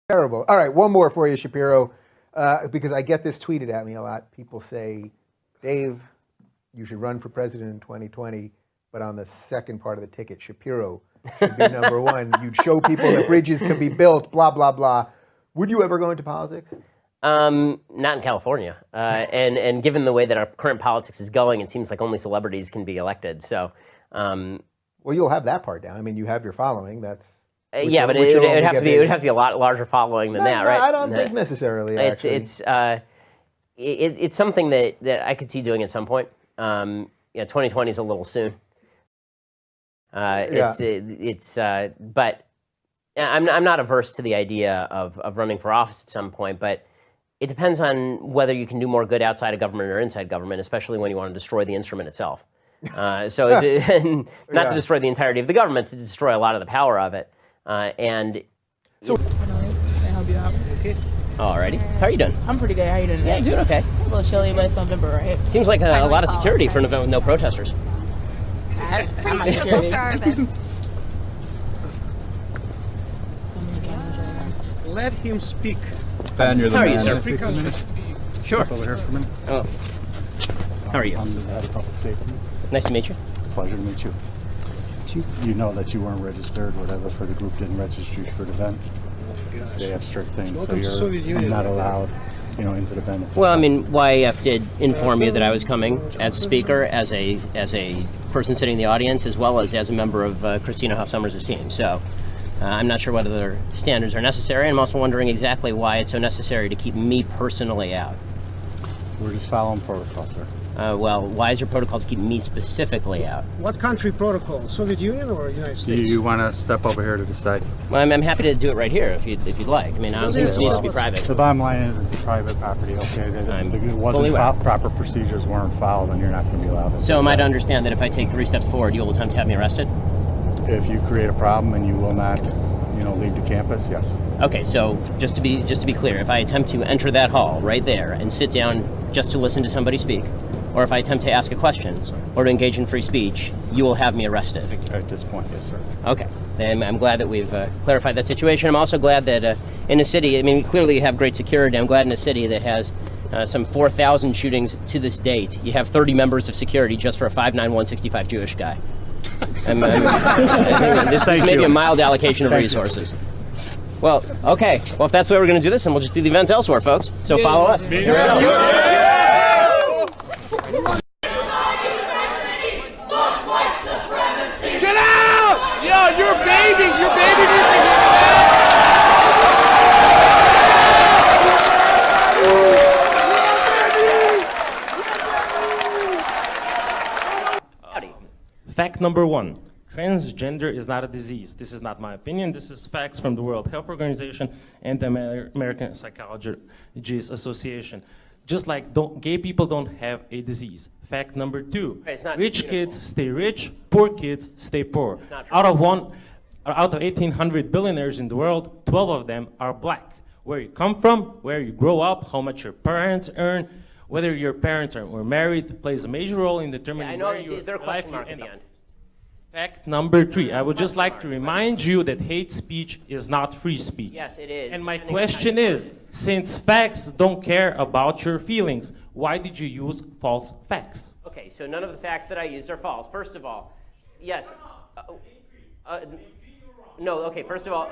Terrible. All right, one more for you, Shapiro, because I get this tweeted at me a lot. People say, Dave, you should run for president in 2020, but on the second part of the ticket, Shapiro should be number one. You'd show people that bridges can be built, blah, blah, blah. Would you ever go into politics? Not in California. And given the way that our current politics is going, it seems like only celebrities can be elected. So, well, you'll have that part down. I mean, you have your following. That's yeah, but it would have to be a lot larger following than that, right? I don't think necessarily. It's something that I could see doing at some point. 2020 is a little soon. But I'm not averse to the idea of running for office at some point, but it depends on whether you can do more good outside of government or inside government, especially when you want to destroy the instrument itself. Not to destroy the entirety of the government, to destroy a lot of the power of it. Can I help you out? Okay. Alrighty. How are you doing? I'm pretty good. How are you doing today? Yeah, doing okay. A little chilly, but it's November, right? Seems like a lot of security for no protesters. I'm not security. Let him speak. Ben, you're the How are man. you, sir? Sure. Over here for a minute. Oh. How are you? I'm the head of public safety. Nice to meet you. Pleasure to meet you. You know that you weren't registered, whatever, for the group didn't register you for the event. They have strict things, Welcome to so Soviet you're Union. not allowed, into the event. Well, I mean, YAF did inform you that I was coming as a speaker, as a person sitting in the audience, as well as a member of Christina Hoff Sommers' team. So I'm not sure whether their standards are necessary. I'm also wondering exactly why it's so necessary to keep me personally out. We're just following protocol, sir. Well, why is your protocol to keep me specifically out? What country protocol? Soviet Union or United States? You want to step over here to decide? Well, I'm happy to do it right here if you'd like. I mean, I don't think this needs to be private. The bottom line is it's private property, okay? It fully wasn't aware. proper procedures weren't followed, and you're not going to be allowed to. So am I to understand that if I take 3 steps forward, you will attempt to have me arrested? If you create a problem and you will not, leave the campus, yes. Okay, so just to be clear, if I attempt to enter that hall right there and sit down just to listen to somebody speak, or if I attempt to ask a question or to engage in free speech, you will have me arrested. At this point, yes, sir. Okay, then I'm glad that we've clarified that situation. I'm also glad that in a city, I mean, we clearly have great security. I'm glad in a city that has some 4,000 shootings to this date, you have 30 members of security just for a 5'9", 165 Jewish guy. This is maybe a mild allocation of resources. Well, okay. Well, if that's the way we're going to do this, then we'll just do the events elsewhere, folks. So follow us. Get out! Yo, your baby needs to get Howdy. Fact number 1, transgender is not a disease. This is not my opinion. This is facts from the World Health Organization and the American Psychologists Association. Just like gay people don't have a disease. Fact number 2, rich kids stay rich, poor kids stay poor. It's not true. Out of 1,800 billionaires in the world, 12 of them are black. Where you come from, where you grow up, how much your parents earn, whether your parents were married plays a major role in determining where your Is there a life question you mark at end the up. end? Fact number 3, I would just like to remind you that hate speech is not free speech. Yes, it is. And my question is, since facts don't care about your feelings, why did you use false facts? Okay, so none of the facts that I used are false. First of all, yes. No, okay, first of all,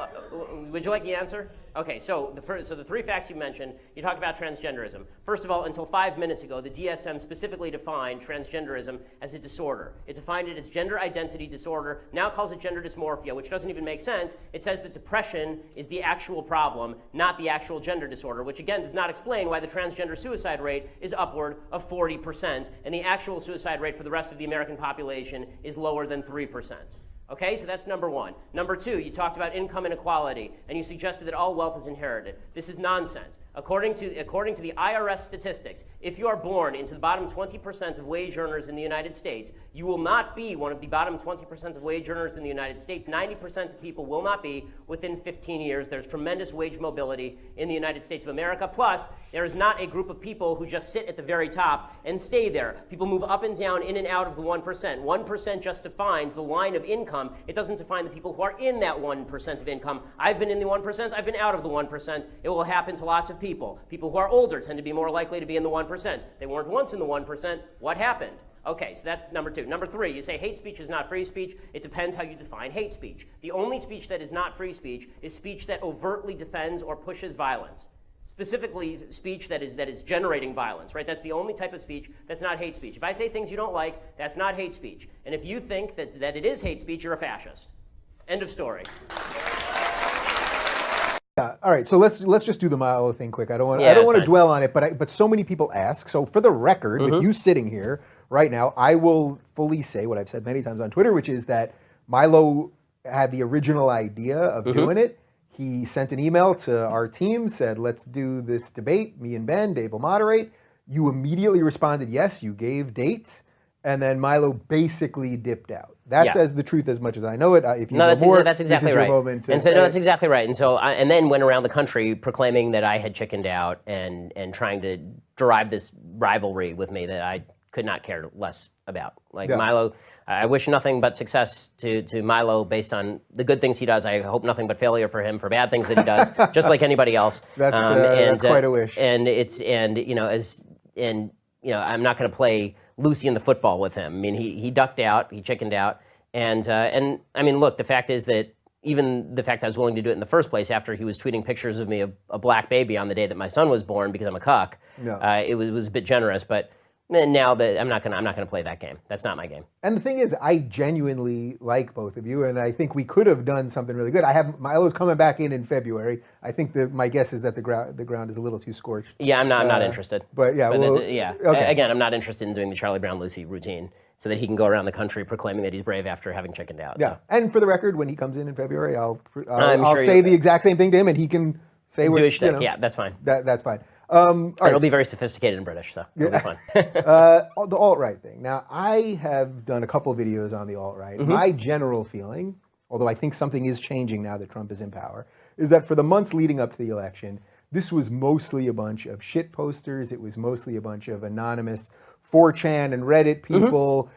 would you like the answer? Okay, so the 3 facts you mentioned, you talked about transgenderism. First of all, until 5 minutes ago, the DSM specifically defined transgenderism as a disorder. It defined it as gender identity disorder, now calls it gender dysmorphia, which doesn't even make sense. It says that depression is the actual problem, not the actual gender disorder, which again does not explain why the transgender suicide rate is upward of 40%, and the actual suicide rate for the rest of the American population is lower than 3%. Okay, so that's number 1. Number 2, you talked about income inequality, and you suggested that all wealth is inherited. This is nonsense. According to the IRS statistics, if you are born into the bottom 20% of wage earners in the United States, you will not be one of the bottom 20% of wage earners in the United States. 90% of people will not be within 15 years. There's tremendous wage mobility in the United States of America. Plus, there is not a group of people who just sit at the very top and stay there. People move up and down, in and out of the 1%. 1% just defines the line of income income. It doesn't define the people who are in that 1% of income. I've been in the 1%. I've been out of the 1%. It will happen to lots of people. People who are older tend to be more likely to be in the 1%. They weren't once in the 1%. What happened? Okay, so that's number two. Number three, you say hate speech is not free speech. It depends how you define hate speech. The only speech that is not free speech is speech that overtly defends or pushes violence. Specifically, speech that is generating violence, right? That's the only type of speech that's not hate speech. If I say things you don't like, that's not hate speech. And if you think that it is hate speech, you're a fascist. End of story. Yeah, all right, so let's just do the Milo thing quick. I don't want to dwell on it, but so many people ask. So for the record, with you sitting here right now, I will fully say what I've said many times on Twitter, which is that Milo had the original idea of doing it. He sent an email to our team, said, let's do this debate, me and Ben, Dave will moderate. You immediately responded, yes, you gave dates, and then Milo basically dipped out. That says the truth as much as I know it. If you know more, that's exactly right. And so, no, that's exactly right. And so, and then went around the country proclaiming that I had chickened out and trying to derive this rivalry with me that I could not care less about. Like Milo, I wish nothing but success to Milo based on the good things he does. I hope nothing but failure for him for bad things that he does, just like anybody else. That's quite a wish. And I'm not going to play Lucy in the football with him. I mean, he ducked out, he chickened out, and I mean, look, the fact is that even the fact I was willing to do it in the first place after he was tweeting pictures of me of a black baby on the day that my son was born because I'm a cuck, it was a bit generous, but. And now that I'm not gonna play that game. That's not my game. And the thing is, I genuinely like both of you, and I think we could have done something really good. Milo's coming back in February. I think my guess is that the ground is a little too scorched. Yeah, I'm not interested. But yeah, okay. Again, I'm not interested in doing the Charlie Brown Lucy routine so that he can go around the country proclaiming that he's brave after having chickened out. Yeah, so. And for the record, when he comes in February, I'll sure say the exact same thing to him, and he can say what. Yeah, that's fine. That's fine. It'll be very sophisticated and British, so it'll be fun. The alt-right thing. Now, I have done a couple of videos on the alt-right. My general feeling, although I think something is changing now that Trump is in power, is that for the months leading up to the election, this was mostly a bunch of shit posters. It was mostly a bunch of anonymous 4chan and Reddit people.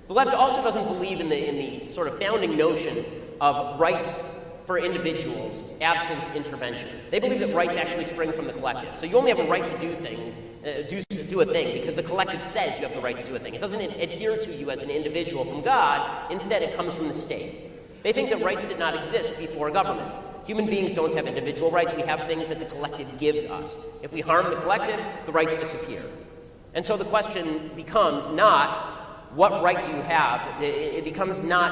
The left also doesn't believe in the sort of founding notion of rights for individuals absent intervention. They believe that rights actually spring from the collective. So you only have a right to do a thing because the collective says you have the right to do a thing. It doesn't adhere to you as an individual from God. Instead, it comes from the state. They think that rights did not exist before government. Human beings don't have individual rights. We have things that the collective gives us. If we harm the collective, the rights disappear. And so the question becomes not what right do you have? It becomes not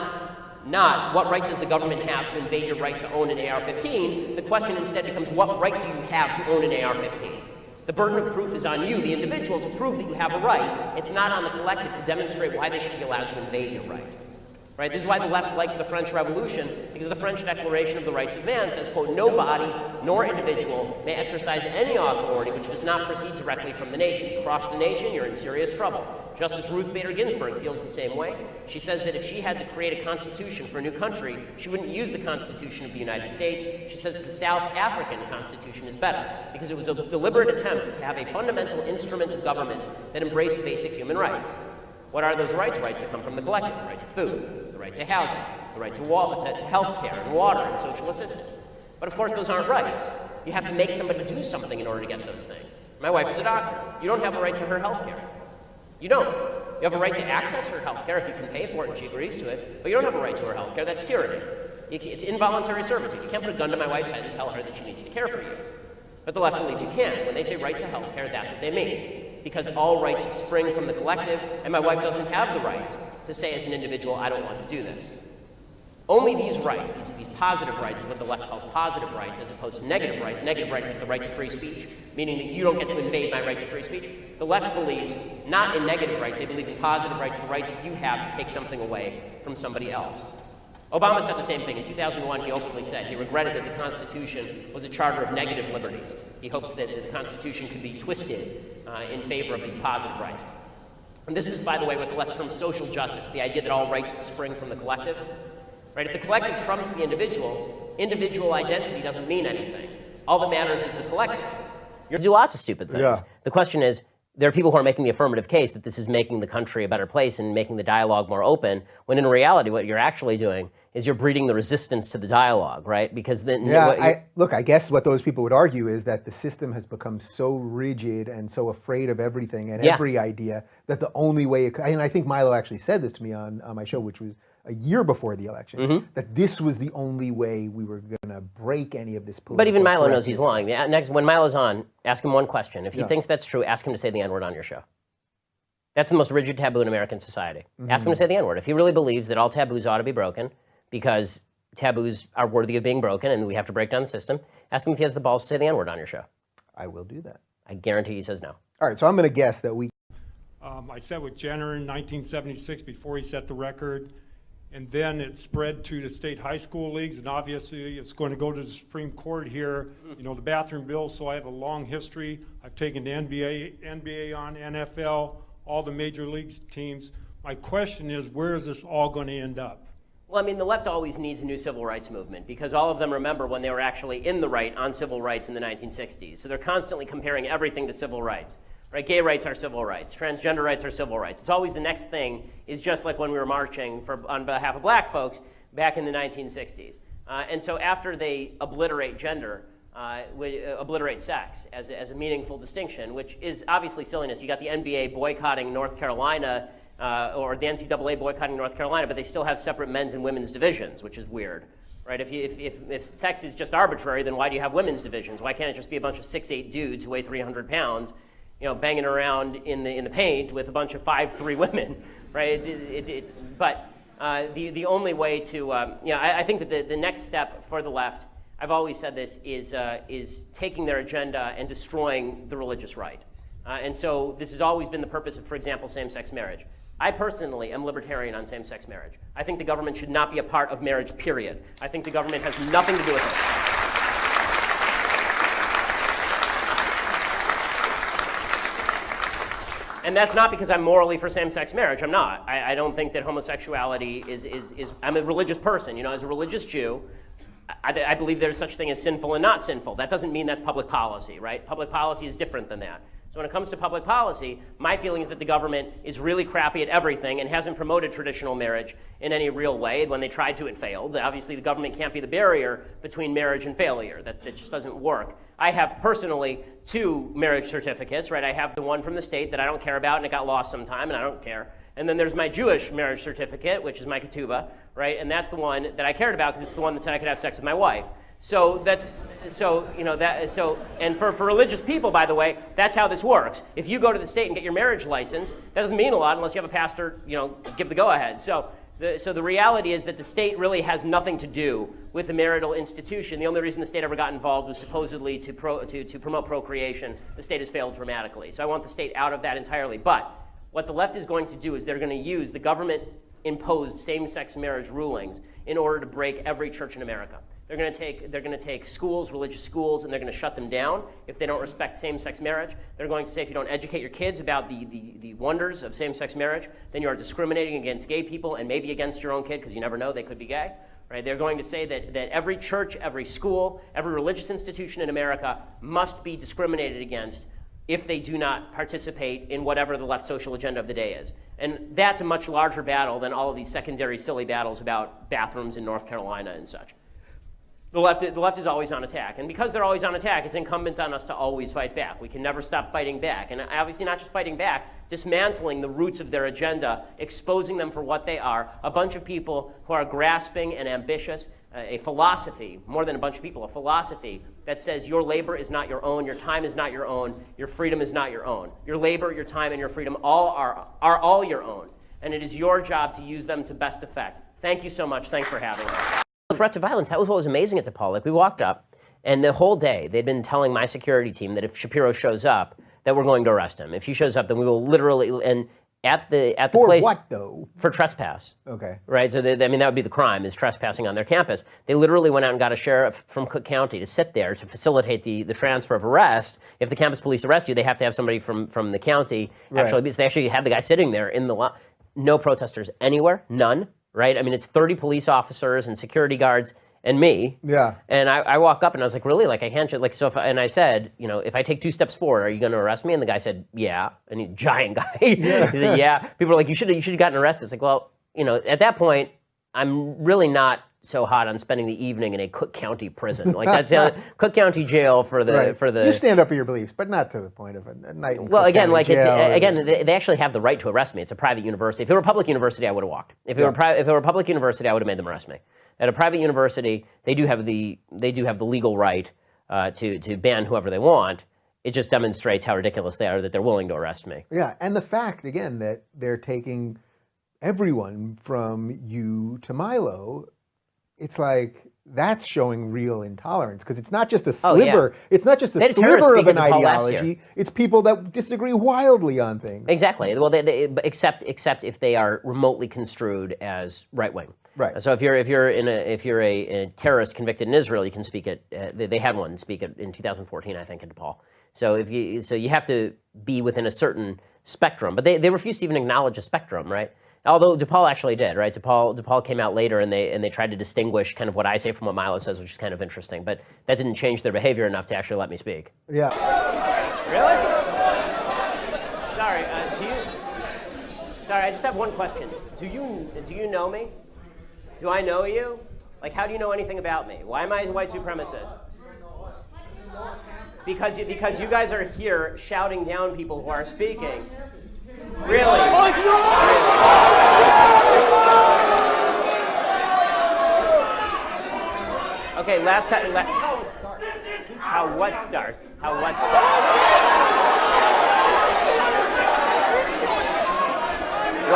what right does the government have to invade your right to own an AR-15. The question instead becomes what right do you have to own an AR-15? The burden of proof is on you, the individual, to prove that you have a right. It's not on the collective to demonstrate why they should be allowed to invade your right. Right? This is why the left likes the French Revolution, because the French Declaration of the Rights of Man says, quote, no body nor individual may exercise any authority which does not proceed directly from the nation. You cross the nation, you're in serious trouble. Justice Ruth Bader Ginsburg feels the same way. She says that if she had to create a constitution for a new country, she wouldn't use the Constitution of the United States. She says the South African Constitution is better, because it was a deliberate attempt to have a fundamental instrument of government that embraced basic human rights. What are those rights? Rights that come from the collective. The right to food, the right to housing, the right to health care and water and social assistance. But of course, those aren't rights. You have to make somebody do something in order to get those things. My wife is a doctor. You don't have a right to her health care. You don't. You have a right to access her health care if you can pay for it and she agrees to it, but you don't have a right to her health care. That's tyranny. It's involuntary servitude. You can't put a gun to my wife's head and tell her that she needs to care for you. But the left believes you can. When they say right to health care, that's what they mean. Because all rights spring from the collective, and my wife doesn't have the right to say as an individual, I don't want to do this. Only these rights, these positive rights, is what the left calls positive rights, as opposed to negative rights. Negative rights like the right to free speech, meaning that you don't get to invade my right to free speech. The left believes not in negative rights, they believe in positive rights, the right that you have to take something away from somebody else. Obama said the same thing. In 2001, he openly said he regretted that the Constitution was a charter of negative liberties. He hoped that the Constitution could be twisted in favor of these positive rights. And this is, by the way, what the left terms social justice, the idea that all rights spring from the collective. Right? If the collective trumps the individual identity doesn't mean anything. All that matters is the collective. You do lots of stupid things. Yeah. The question is, there are people who are making the affirmative case that this is making the country a better place and making the dialogue more open, when in reality what you're actually doing is you're breeding the resistance to the dialogue, right? Because then... Yeah, I guess what those people would argue is that the system has become so rigid and so afraid of everything and every idea that the only way... And I think Milo actually said this to me on my show, which was a year before the election, that this was the only way we were going to break any of this political... But even Milo knows he's lying. Next, when Milo's on, ask him one question. If he thinks that's true, ask him to say the N-word on your show. That's the most rigid taboo in American society. Ask him to say the N-word. If he really believes that all taboos ought to be broken because taboos are worthy of being broken and we have to break down the system, ask him if he has the balls to say the N-word on your show. I will do that. I guarantee he says no. All right, so I'm going to guess that we... I said with Jenner in 1976 before he set the record, and then it spread to the state high school leagues, and obviously it's going to go to the Supreme Court here. You know, the bathroom bill, so I have a long history. I've taken the NBA on, NFL, all the major leagues teams. My question is, where is this all going to end up? Well, I mean, the left always needs a new civil rights movement because all of them remember when they were actually in the right on civil rights in the 1960s. So they're constantly comparing everything to civil rights. Right? Gay rights are civil rights. Transgender rights are civil rights. It's always the next thing is just like when we were marching on behalf of black folks back in the 1960s. And so after they obliterate gender, obliterate sex as a meaningful distinction, which is obviously silliness. You got the NBA boycotting North Carolina, or the NCAA boycotting North Carolina, but they still have separate men's and women's divisions, which is weird. Right? If sex is just arbitrary, then why do you have women's divisions? Why can't it just be a bunch of 6'8" dudes who weigh 300 pounds, you know, banging around in the paint with a bunch of 5'3" women, right? But the only way to, you know, I think that the next step for the left, I've always said this, is taking their agenda and destroying the religious right. And so this has always been the purpose of, for example, same-sex marriage. I personally am libertarian on same-sex marriage. I think the government should not be a part of marriage, period. I think the government has nothing to do with it. And that's not because I'm morally for same-sex marriage. I'm not. I don't think that homosexuality is I'm a religious person. You know, as a religious Jew, I believe there's such thing as sinful and not sinful. That doesn't mean that's public policy, right? Public policy is different than that. So when it comes to public policy, my feeling is that the government is really crappy at everything and hasn't promoted traditional marriage in any real way. When they tried to, it failed. Obviously, the government can't be the barrier between marriage and failure. That just doesn't work. I have personally 2 marriage certificates, right? I have the one from the state that I don't care about and it got lost sometime and I don't care. And then there's my Jewish marriage certificate, which is my ketubah, right? And that's the one that I cared about because it's the one that said I could have sex with my wife. So and for religious people, by the way, that's how this works. If you go to the state and get your marriage license, that doesn't mean a lot unless you have a pastor, you know, give the go-ahead. So the reality is that the state really has nothing to do with the marital institution. The only reason the state ever got involved was supposedly to promote procreation. The state has failed dramatically. So I want the state out of that entirely. But what the left is going to do is they're going to use the government-imposed same-sex marriage rulings in order to break every church in America. They're going to take schools, religious schools, and they're going to shut them down if they don't respect same-sex marriage. They're going to say if you don't educate your kids about the wonders of same-sex marriage, then you are discriminating against gay people and maybe against your own kid because you never know, they could be gay. Right? They're going to say that every church, every school, every religious institution in America must be discriminated against if they do not participate in whatever the left social agenda of the day is. And that's a much larger battle than all of these secondary silly battles about bathrooms in North Carolina and such. The left is always on attack. And because they're always on attack, it's incumbent on us to always fight back. We can never stop fighting back. And obviously not just fighting back, dismantling the roots of their agenda, exposing them for what they are, a bunch of people who are grasping and ambitious, a philosophy, more than a bunch of people, a philosophy that says your labor is not your own, your time is not your own, your freedom is not your own. Your labor, your time, and your freedom all are all your own. and it is your job to use them to best effect. Thank you so much. Thanks for having me. Threats of violence, that was what was amazing at DePaul. Like, we walked up, and the whole day, they'd been telling my security team that if Shapiro shows up, that we're going to arrest him. If he shows up, then we will literally, and at the For place. what, though? For trespass. Okay. Right, so I mean, that would be the crime, is trespassing on their campus. They literally went out and got a sheriff from Cook County to sit there to facilitate the transfer of arrest. If the campus police arrest you, they have to have somebody from the county actually, so they actually had the guy sitting there in the lot. No protesters anywhere, none, right? I mean, it's 30 police officers and security guards and me. Yeah. And I walk up and I was like, really? Like, I hand you, like, so if and I said, you know, if I take 2 steps forward, are you going to arrest me? And the guy said, yeah. And he's a giant guy. He said, yeah. People are like, you should have gotten arrested. It's like, well, you know, at that point, I'm really not so hot on spending the evening in a Cook County prison. Like, that's Cook County jail for the. You stand up for your beliefs, but not to the point of a night in Well, Cook again, County like, it's jail. again, they actually have the right to arrest me. It's a private university. If it were a public university, I would have walked. If it were a public university, I would have made them arrest me. At a private university, they do have the legal right to ban whoever they want. It just demonstrates how ridiculous they are that they're willing to arrest me. Yeah, and the fact, again, that they're taking everyone from you to Milo, it's like, that's showing real intolerance, because it's not just a sliver. It's not just a had a terrorist sliver of speak an at DePaul last year. ideology. It's people that disagree wildly on things. Exactly. Well, except if they are remotely construed as right wing. Right. So if you're a terrorist convicted in Israel, you can speak at. They had one speak at, in 2014, I think, at DePaul. So you have to be within a certain spectrum, but they refused to even acknowledge a spectrum, right? Although DePaul actually did, right? DePaul came out later and they tried to distinguish kind of what I say from what Milo says, which is kind of interesting. But that didn't change their behavior enough to actually let me speak. Yeah. Really? Sorry. Sorry, I just have one question. Do you know me? Do I know you? Like, how do you know anything about me? Why am I a white supremacist? Because you guys are here shouting down people who are speaking. Really? Okay, last time. How what starts? What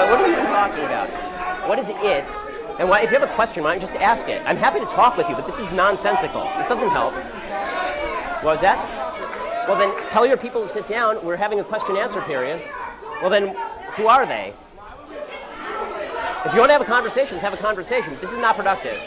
are you even talking about? What is it? And why, if you have a question, why don't you just ask it? I'm happy to talk with you, but this is nonsensical. This doesn't help. What was that? Well, then tell your people to sit down. We're having a question-answer period. Well, then, who are they? If you want to have a conversation, let's have a conversation. This is not productive.